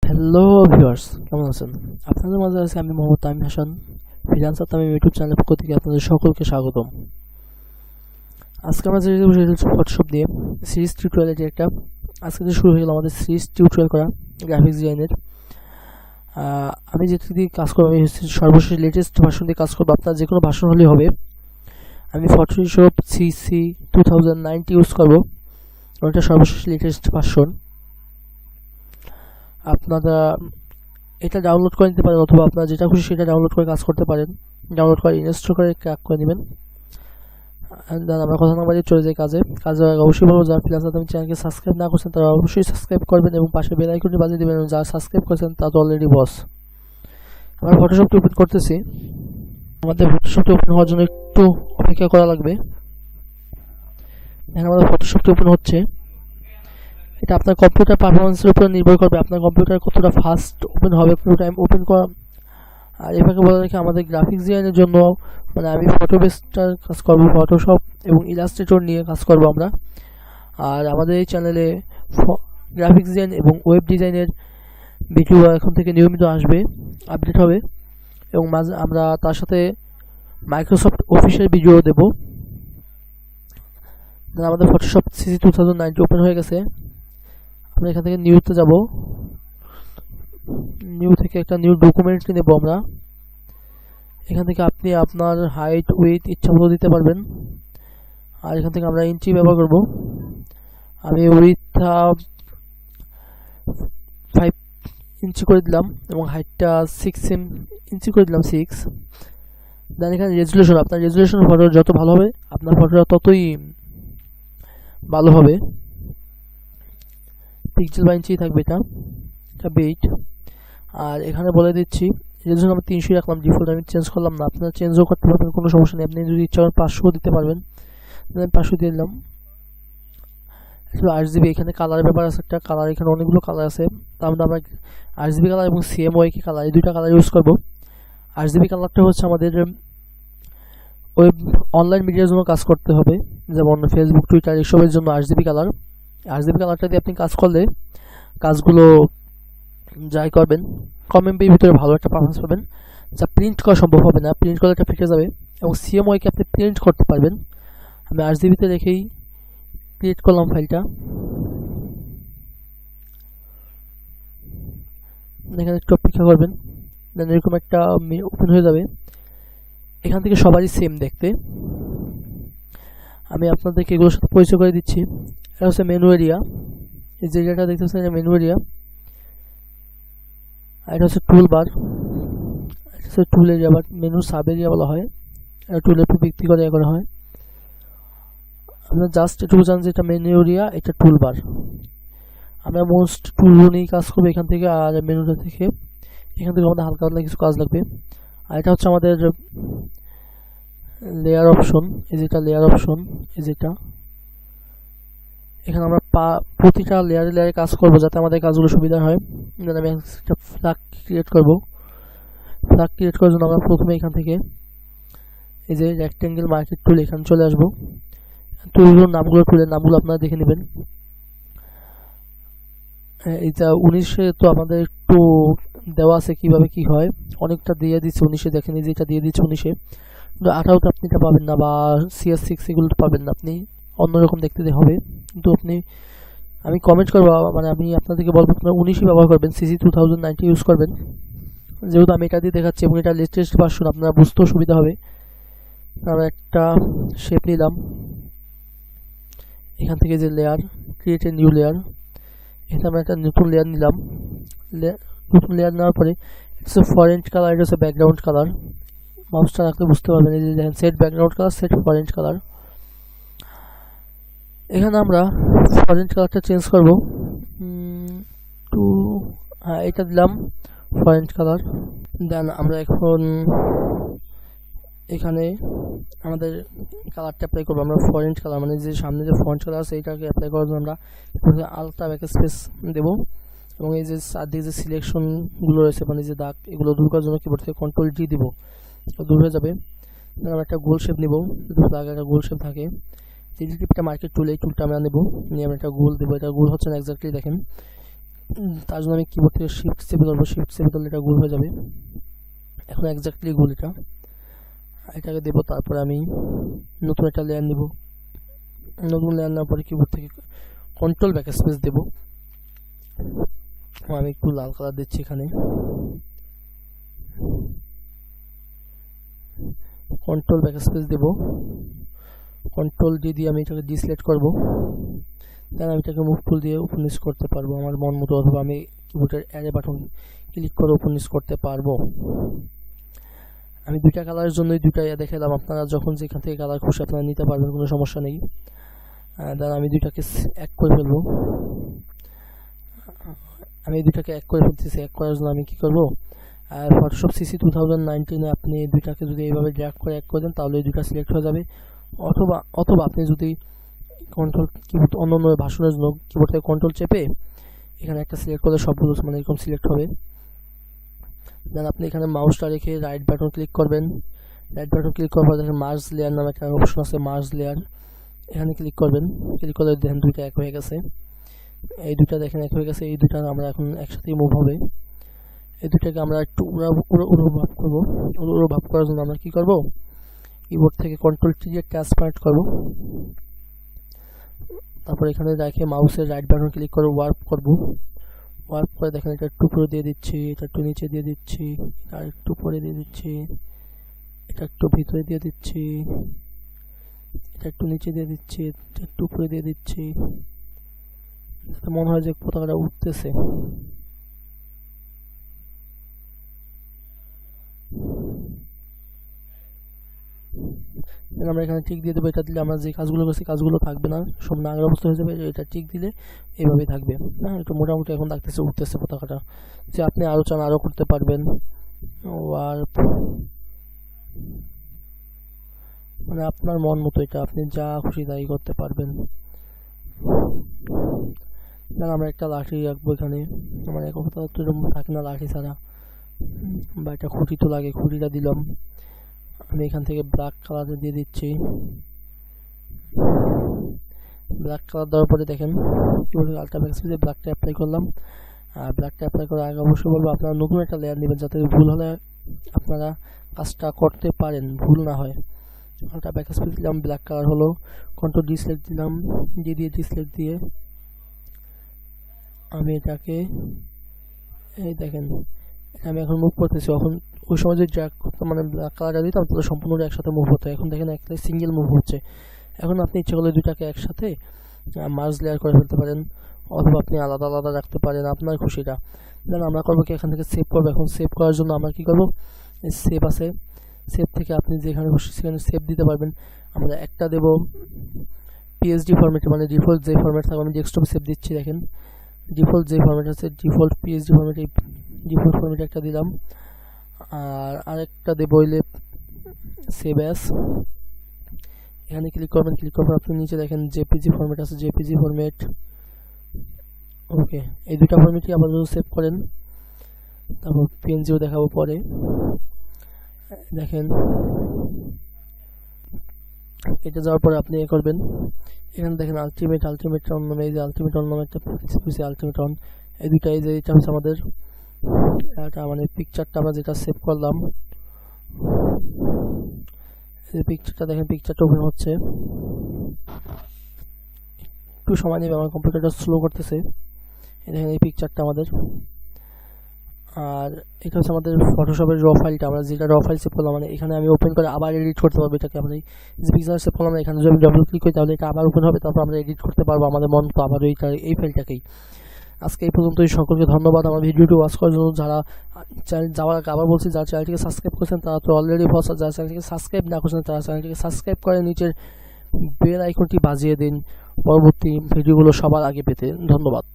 Hello viewers, কেমন আছেন? আপনাদের মাঝে আছে আমি মোহাম্মদ তামিম হাসান, ফ্রিল্যান্সার তামিম ইউটিউব চ্যানেলের পক্ষ থেকে আপনাদের সকলকে স্বাগতম। আজকে আমরা যে ফটোশপ দিয়ে সিরিজ টিউটোরিয়াল একটা আজকে যে শুরু হয়ে গেল আমাদের সিরিজ টিউটোরিয়াল করা গ্রাফিক্স ডিজাইনের। আমি যেটা দিয়ে কাজ করবো আমি সর্বশেষ লেটেস্ট ভার্সন দিয়ে কাজ করবো। আপনার যে কোনো ভার্সন হলেই হবে। আমি ফটোশপ সিসি 2090 ইউজ করবো, ওটা সর্বশেষ লেটেস্ট ভার্সন। আপনারা এটা ডাউনলোড করে নিতে পারেন অথবা আপনারা যেটা খুশি সেটা ডাউনলোড করে কাজ করতে পারেন। ডাউনলোড করে ইনস্টল করে ক্র্যাক করে নেবেন। আমরা কথা না বাড়িয়ে চলে যাই কাজে অবশ্যই বলবো যারা ফ্রিল্যান্সার তামিম চ্যানেলকে সাবস্ক্রাইব না করছেন তারা অবশ্যই সাবস্ক্রাইব করবেন এবং পাশে বেল আইকনটি বাজিয়ে দিবেন। যারা সাবস্ক্রাইব করেছেন তা তো অলরেডি বস। আমরা ফটোশপটি ওপেন করতেছি। আমাদের ফটোশপটি ওপেন হওয়ার জন্য একটু অপেক্ষা করা লাগবে। এখন আমাদের ফটোশপটি ওপেন হচ্ছে। এটা আপনার কম্পিউটার পারফরমেন্সের উপর নির্ভর করবে, আপনার কম্পিউটার কতটা ফাস্ট ওপেন হবে, পুরো টাইম ওপেন করা। আর এভাবে বলা রেখে আমাদের গ্রাফিক্স ডিজাইনের জন্য মানে আমি ফটোবেস্টার কাজ করব, ফটোশপ এবং ইলাস্ট্রেটর নিয়ে কাজ করব আমরা। আর আমাদের এই চ্যানেলে গ্রাফিক্স ডিজাইন এবং ওয়েব ডিজাইনের ভিডিও এখন থেকে নিয়মিত আসবে, আপডেট হবে এবং মাঝে আমরা তার সাথে মাইক্রোসফট অফিসের ভিডিও দেব। আমাদের ফটোশপ সিসি 2090 ওপেন হয়ে গেছে। আমরা এখান থেকে নিউতে যাব। নিউ থেকে একটা নিউ ডকুমেন্ট নেব আমরা। এখান থেকে আপনি আপনার হাইট উইথ ইচ্ছা মতো দিতে পারবেন। আর এখান থেকে আমরা ইঞ্চি ব্যবহার করব। আমি উইথটা 5 ইঞ্চি করে দিলাম এবং হাইটটা 6 ইঞ্চি করে দিলাম 6। দেন এখানে রেজুলেশন, আপনার রেজুলেশন ফটো যত ভালো হবে আপনার ফটোটা ততই ভালো হবে। পিক্সেল বা ইঞ্চি থাকবে এটা বিট। আর এখানে বলে দিচ্ছি রেজুলেশন আমি 300 রাখলাম, ডিফল্ট আমি চেঞ্জ করলাম না। আপনারা চেঞ্জও করতে পারবেন, কোনো সমস্যা নেই। আপনি যদি ইচ্ছা করেন 500 দিতে পারবেন। আমি 500 দিয়ে দিলাম। RGB এখানে কালার ব্যাপার আছে, একটা কালার এখানে অনেকগুলো কালার আছে। তার মধ্যে আমরা RGB কালার এবং CMYK কালার এই দুইটা কালার ইউজ করব। RGB কালারটা হচ্ছে আমাদের ওয়েব অনলাইন মিডিয়ার জন্য কাজ করতে হবে, যেমন ফেসবুক, টুইটার এসবের জন্য RGB কালার। RGB কালারটা দিয়ে আপনি কাজ করলে কাজগুলো যাই করবেন কম এমবির ভিতরে ভালো একটা পারফরমেন্স পাবেন, যা প্রিন্ট করা সম্ভব হবে না। প্রিন্ট করলে এটা ফেটে যাবে। এবং CMYK আপনি প্রিন্ট করতে পারবেন। আমি RGBতে রেখেই ক্রিয়েট করলাম ফাইলটা। এখানে একটু অপেক্ষা করবেন, দেন এরকম একটা ওপেন হয়ে যাবে। এখান থেকে সবারই সেম দেখতে। আমি আপনাদেরকে এগুলোর সাথে পরিচয় করে দিচ্ছি। এটা হচ্ছে মেনু এরিয়া, এই যে এরিয়াটা দেখতেছেন এটা মেনু এরিয়া। আর এটা হচ্ছে টুল বার, এটা হচ্ছে টুল এরিয়া বা মেনু সাব এরিয়া বলা হয়। এটা টুলের উপর ভিত্তি করে করা হয়। আমরা জাস্ট এটুকু জানি যে এটা মেনু এরিয়া, এটা টুল বার। আমরা মোস্ট টুল নিয়েই কাজ করবো এখান থেকে। আর মেনুটা থেকে এখান থেকে আমাদের হালকা হালকা কিছু কাজ লাগবে। আর এটা হচ্ছে আমাদের লেয়ার অপশন, এই যেটা লেয়ার অপশন, এই যেটা এখানে আমরা প্রতিটা লেয়ারে লেয়ারে কাজ করব যাতে আমাদের কাজগুলো সুবিধা হয়। আমি একটা ফ্ল্যাগ ক্রিয়েট করব। ফ্ল্যাগ ক্রিয়েট করার জন্য আমরা প্রথমে এখান থেকে এই যে রেক্টেঙ্গেল মার্কেট টুল এখানে চলে আসব। টুলগুলোর নামগুলো, টুলের নামগুলো আপনারা দেখে নেবেন। এইটা 19-এ তো আমাদের একটু দেওয়া আছে কিভাবে কি হয়, অনেকটা দিয়ে দিচ্ছে 19-এ। দেখেন এই যে এটা দিয়ে দিচ্ছে 19-এ, কিন্তু 18-তে আপনি এটা পাবেন না, বা CS6 এগুলো পাবেন না, আপনি অন্যরকম দেখতে হবে। কিন্তু আমি কমেন্ট করবো, মানে আমি আপনাদেরকে বলবো আপনারা 19-ই ব্যবহার করবেন, CC 2090 ইউজ করবেন, যেহেতু আমি এটা দিয়ে দেখাচ্ছি এবং এটা লেটেস্ট ভার্সন, আপনারা বুঝতেও সুবিধা হবে। আমরা একটা শেপ নিলাম এখান থেকে, যে layer create a new layer, এখানে আমরা একটা নতুন লেয়ার নিলাম। নতুন লেয়ার নেওয়ার পরে এটা হচ্ছে ফরেন্ট কালার, এটা হচ্ছে ব্যাকগ্রাউন্ড কালার। মাউসটা রাখলে বুঝতে পারবেন, এই যে দেখেন set background colour, set foreground colour. এখানে আমরা ফরেন্ট কালারটা চেঞ্জ করব টু, হ্যাঁ এটা দিলাম ফরেন্ট কালার। দেন আমরা এখন এখানে আমাদের কালারটা অ্যাপ্লাই করবো। আমরা ফরেন্ট কালার মানে যে সামনে যে ফন্ট কালার আছে এইটাকে অ্যাপ্লাই করার জন্য আমরা আলট্রা ব্যাকস্পেস দেবো এবং এই যে চারদিকে যে সিলেকশনগুলো রয়েছে মানে যে দাগ, এগুলো দূর করার জন্য কিবোর্ড থেকে Ctrl+D দিব, দূর হয়ে যাবে। দেন আমরা একটা গোল শেপ নেব, যদি দাগে একটা গোল শেপ থাকে। টিপটা মার্কেট টুল, এই টুলটা আমরা নেব, নিয়ে আমরা একটা গোল দেবো। এটা গোল হচ্ছে না এক্স্যাক্টলি, দেখেন তার জন্য আমি কিবোর্ড থেকে শিফট চেপে ধরবো, শিফট চেপে ধরলে এটা গোল হয়ে যাবে। এখন এক্স্যাক্টলি গোল এটাকে দেবো। তারপরে আমি নতুন একটা লেয়ার নিব, নতুন লেয়ার নেওয়ার পরে কিবোর্ড থেকে কন্ট্রোল ব্যাক স্পেস দেবো। আমি একটু লাল কালার দিচ্ছি এখানে, কন্ট্রোল ব্যাক স্পেস দেব, কন্ট্রোল দিয়ে আমি এটাকে ডিসলেক্ট করব। দেন আমি এটাকে মুভ টুল দিয়ে উপর নিচ করতে পারবো আমার মন মতো, অথবা আমি কিবোর্ডের অ্যারে বাটন ক্লিক করে উপর নিচ করতে পারবো। আমি দুইটা কালারের জন্যই দুইটা দেখালাম, আপনারা যখন যেখান থেকে কালার খুশি আপনারা নিতে পারবেন, কোনো সমস্যা নেই। দেন আমি দুইটাকে এক করে ফেলবো, আমি এই দুইটাকে এক করে ফেলতেছি। এক করার জন্য আমি কি করবো, আর ফটোশপ সিসি 2019 আপনি দুইটাকে যদি এইভাবে ড্র্যাগ করে এক করে দেন তাহলে এই দুইটা সিলেক্ট হয়ে যাবে। অথবা আপনি যদি কন্ট্রোল কিবোর্ড অন্য ভাষণের জন্য কিবোর্ড থেকে কন্ট্রোল চেপে এখানে একটা সিলেক্ট করলে সবগুলো মানে এরকম সিলেক্ট হবে। দেন আপনি এখানে মাউসটা রেখে রাইট বাটন ক্লিক করবেন, রাইট বাটন ক্লিক করার পর দেখেন মার্জ লেয়ার নামে একটা অপশন আছে, মার্জ লেয়ার, এখানে ক্লিক করবেন। ক্লিক করলে দেখেন দুইটা এক হয়ে গেছে, এই দুইটা দেখেন এক হয়ে গেছে। এই দুইটা আমরা এখন একসাথেই মুভ হবে। এই দুইটাকে আমরা একটু উড়ো ভাব করবো। উড়ো ভাব করার জন্য আমরা কি করব, কিবোর্ড থেকে কন্ট্রোল টি দিয়ে টাচ পয়েন্ট করব, তারপর এখানে রেখে মাউসের রাইট বাটন ক্লিক করে ওয়ার্প করব। ওয়ার্প করে দেখেন এটা একটু উপরে দিয়ে দিচ্ছি, এটা একটু নিচে দিয়ে দিচ্ছি, আর একটু উপরে দিয়ে দিচ্ছি, এটা একটু ভিতরে দিয়ে দিচ্ছি, এটা একটু নিচে দিয়ে দিচ্ছি, এটা একটু উপরে দিয়ে দিচ্ছি, যাতে মনে হয় যে পতাকাটা উঠতেছে। আমরা এখানে টিক দিয়ে দেবো। এটা দিলে আমরা যে কাজগুলো করছি কাজগুলো থাকবে না, সব নাগের অবস্থা হয়ে যাবে। এটা টিক দিলে এইভাবেই থাকবে। হ্যাঁ, একটু মোটামুটি এখন লাগতেছে, উঠতেছে পতাকাটা। যে আপনি আরো চান আরো করতে পারবেন। আর মানে আপনার মন মতো এটা আপনি যা খুশি তাই করতে পারবেন। আমরা একটা লাঠি রাখবো এখানে, মানে এক কথা তো এরকম থাকে না লাঠি ছাড়া, বা একটা খুঁটি তো লাগে, খুঁটিটা দিলাম। আমি এখান থেকে ব্ল্যাক কালার দিয়ে দিচ্ছি। ব্ল্যাক কালার দেওয়ার পরে দেখেন আলট্রা ব্যাকস্পেসে ব্ল্যাকটা অ্যাপ্লাই করলাম। আর ব্ল্যাকটা অ্যাপ্লাই করার আগে অবশ্যই বলবো আপনারা নতুন একটা লেয়ার নেবেন, যাতে ভুল হলে আপনারা কাজটা করতে পারেন, ভুল না হয়। আলট্রা ব্যাকস্পেস দিলাম, ব্ল্যাক কালার হলো, কন্ট্রোল ডি সিলেক্ট দিলাম, ডি সিলেক্ট দিয়ে আমি এটাকে এই দেখেন আমি এখন মুভ করতেছি। এখন ওই সময় যদি ড্র্যাগ করতাম মানে ব্ল্যাক কালারটা দিতাম তাহলে সম্পূর্ণ একসাথে মুভ হতো। এখন দেখেন একটা সিঙ্গেল মুভ হচ্ছে। এখন আপনি ইচ্ছে করলে দুটাকে একসাথে মার্জ লেয়ার করে ফেলতে পারেন, অথবা আপনি আলাদা আলাদা রাখতে পারেন, আপনার খুশিটা। দেন আমরা করবো কি, এখান থেকে সেভ করবো। এখন সেভ করার জন্য আমরা কি করবো, সেভ আছে, সেভ থেকে আপনি যেখানে খুশি সেখানে সেভ দিতে পারবেন। আমরা একটা দেব পিএসডি ফরম্যাটে, মানে ডিফল্ট যে ফরম্যাট থাকবে। আমি ডেস্কটপে সেভ দিচ্ছি, দেখেন ডিফল্ট যে ফরম্যাট আছে ডিফল্ট পিএসডি ফরম্যাটে, ডিফল্ট ফরম্যাটে একটা দিলাম। আর আরেকটা দেব হইলে সেভ অ্যাজ, এখানে ক্লিক করবেন। ক্লিক করার পর আপনি নিচে দেখেন জেপিজি ফরম্যাট আছে, জেপিজি ফরম্যাট। ওকে, এই দুটা ফরম্যাটই আবার সেভ করেন। তারপর পিএনজিও দেখাবো পরে। দেখেন এটা যাওয়ার পরে আপনি করবেন, এখানে দেখেন আলটিমেট অন নামে, এই যে আলটিমেট অন নামে একটা আলটিমেট অন, এই দুইটা এই যে এটা হচ্ছে আমাদের এটা মানে পিকচারটা আমরা যেটা সেভ করলাম, এই পিকচারটা দেখেন, পিকচারটা ওপেন হচ্ছে। একটু সময় নেবে, আমার কম্পিউটারটা স্লো করতেছে। দেখেন এই পিকচারটা আমাদের। আর এটা হচ্ছে আমাদের ফটোশপের র ফাইলটা, আমরা যেটা র ফাইল সেভ করলাম, মানে এখানে আমি ওপেন করে আবার এডিট করতে পারবো। এটাকে আমরা যে পিকচার সেভ করলাম এখানে যদি আমি ডবল ক্লিক করি তাহলে এটা আবার ওপেন হবে, তারপর আমরা এডিট করতে পারবো আমাদের মন তো আবার এই ফাইলটাকেই। আজকে এই পর্যন্তই, সকলকে ধন্যবাদ আমার ভিডিওটি ওয়াচ করার জন্য। যারা চ্যানেল যাওয়ার আগে আবার বলছি, যারা চ্যানেলটিকে সাবস্ক্রাইব করেছেন তারা তো অলরেডি ফলো, যারা চ্যানেলটিকে সাবস্ক্রাইব না করেছেন তারা চ্যানেলটিকে সাবস্ক্রাইব করে নিচের বেল আইকনটি বাজিয়ে দিন পরবর্তী ভিডিওগুলো সবার আগে পেতে। ধন্যবাদ।